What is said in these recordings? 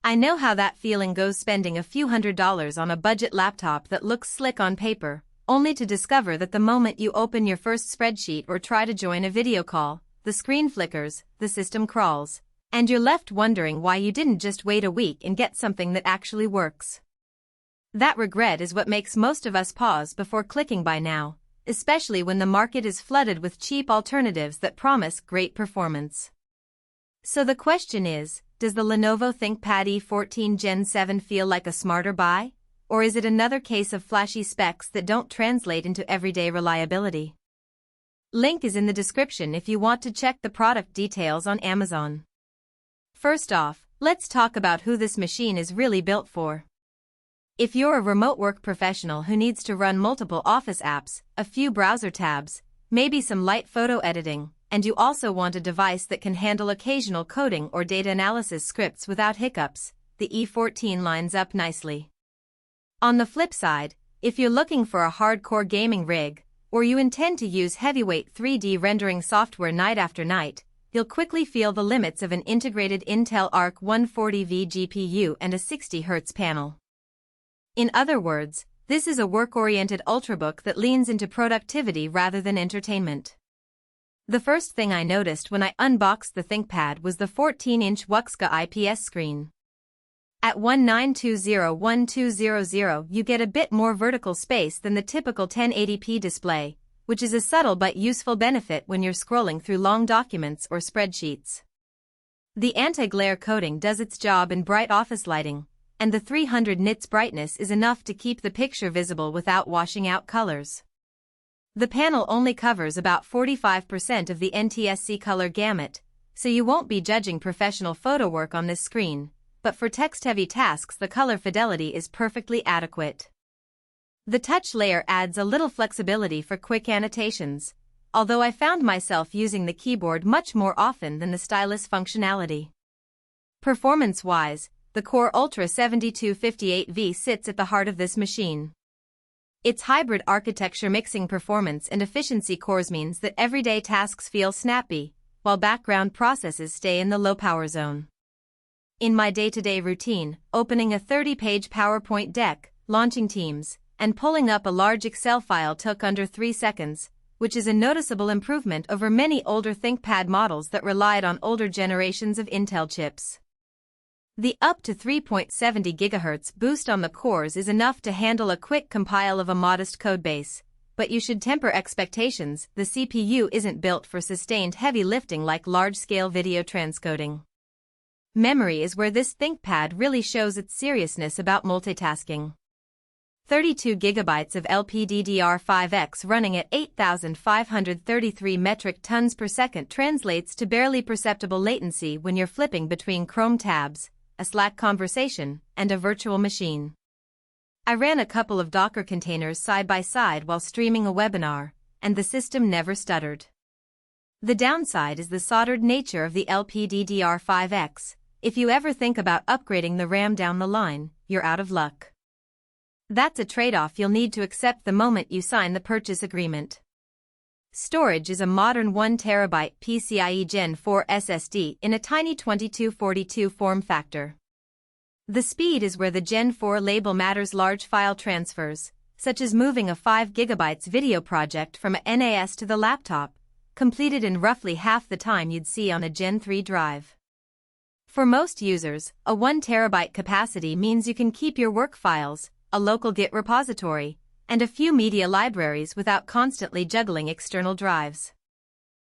I know how that feeling goes, spending a few $100s on a budget laptop that looks slick on paper, only to discover that the moment you open your first spreadsheet or try to join a video call, the screen flickers, the system crawls, and you're left wondering why you didn't just wait a week and get something that actually works. That regret is what makes most of us pause before clicking buy now, especially when the market is flooded with cheap alternatives that promise great performance. So the question is, does the Lenovo ThinkPad E14 Gen 7 feel like a smarter buy? Or is it another case of flashy specs that don't translate into everyday reliability? Link is in the description if you want to check the product details on Amazon. First off, let's talk about who this machine is really built for. If you're a remote work professional who needs to run multiple Office apps, a few browser tabs, maybe some light photo editing, and you also want a device that can handle occasional coding or data analysis scripts without hiccups, the E14 lines up nicely. On the flip side, if you're looking for a hardcore gaming rig, or you intend to use heavyweight 3D rendering software night after night, you'll quickly feel the limits of an integrated Intel Arc 140V GPU and a 60Hz panel. In other words, this is a work-oriented ultrabook that leans into productivity rather than entertainment. The first thing I noticed when I unboxed the ThinkPad was the 14-inch WUXGA IPS screen. At 1920x1200 you get a bit more vertical space than the typical 1080p display, which is a subtle but useful benefit when you're scrolling through long documents or spreadsheets. The anti-glare coating does its job in bright office lighting, and the 300 nits brightness is enough to keep the picture visible without washing out colors. The panel only covers about 45% of the NTSC color gamut, so you won't be judging professional photo work on this screen, but for text-heavy tasks the color fidelity is perfectly adequate. The touch layer adds a little flexibility for quick annotations, although I found myself using the keyboard much more often than the stylus functionality. Performance-wise, the Core Ultra 7258V sits at the heart of this machine. Its hybrid architecture mixing performance and efficiency cores means that everyday tasks feel snappy, while background processes stay in the low-power zone. In my day-to-day routine, opening a 30-page PowerPoint deck, launching Teams, and pulling up a large Excel file took under 3 seconds, which is a noticeable improvement over many older ThinkPad models that relied on older generations of Intel chips. The up to 3.70 GHz boost on the cores is enough to handle a quick compile of a modest codebase, but you should temper expectations. The CPU isn't built for sustained heavy lifting like large-scale video transcoding. Memory is where this ThinkPad really shows its seriousness about multitasking. 32 GB of LPDDR5X running at 8,533 metric tons per second translates to barely perceptible latency when you're flipping between Chrome tabs, a Slack conversation, and a virtual machine. I ran a couple of Docker containers side by side while streaming a webinar, and the system never stuttered. The downside is the soldered nature of the LPDDR5X. If you ever think about upgrading the RAM down the line, you're out of luck. That's a trade-off you'll need to accept the moment you sign the purchase agreement. Storage is a modern 1TB PCIe Gen 4 SSD in a tiny 2242 form factor. The speed is where the Gen 4 label matters. Large file transfers, such as moving a 5 GB video project from a NAS to the laptop, completed in roughly half the time you'd see on a Gen 3 drive. For most users, a 1TB capacity means you can keep your work files, a local Git repository, and a few media libraries without constantly juggling external drives.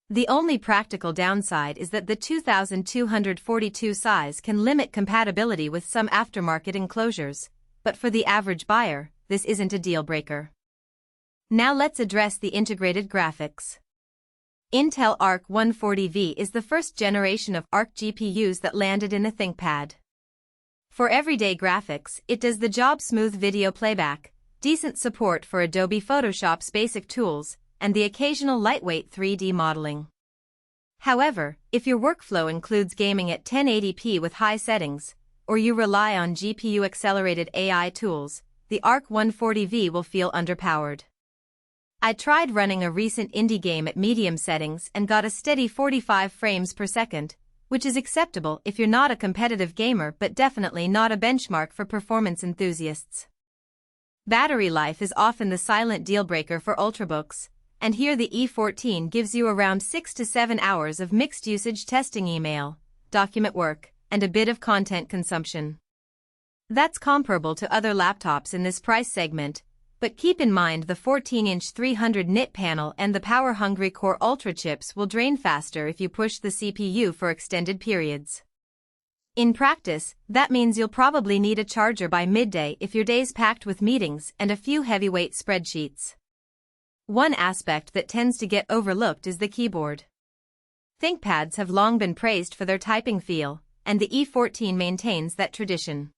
The only practical downside is that the 2242 size can limit compatibility with some aftermarket enclosures, but for the average buyer, this isn't a deal breaker. Now let's address the integrated graphics. Intel Arc 140V is the first generation of Arc GPUs that landed in a ThinkPad. For everyday graphics, it does the job: smooth video playback, decent support for Adobe Photoshop's basic tools, and the occasional lightweight 3D modeling. However, if your workflow includes gaming at 1080p with high settings, or you rely on GPU-accelerated AI tools, the Arc 140V will feel underpowered. I tried running a recent indie game at medium settings and got a steady 45 frames per second, which is acceptable if you're not a competitive gamer but definitely not a benchmark for performance enthusiasts. Battery life is often the silent deal-breaker for ultrabooks, and here the E14 gives you around 6 to 7 hours of mixed-usage testing, email, document work, and a bit of content consumption. That's comparable to other laptops in this price segment, but keep in mind the 14-inch 300 nit panel and the power-hungry Core Ultra chips will drain faster if you push the CPU for extended periods. In practice, that means you'll probably need a charger by midday if your day's packed with meetings and a few heavyweight spreadsheets. One aspect that tends to get overlooked is the keyboard. ThinkPads have long been praised for their typing feel, and the E14 maintains that tradition.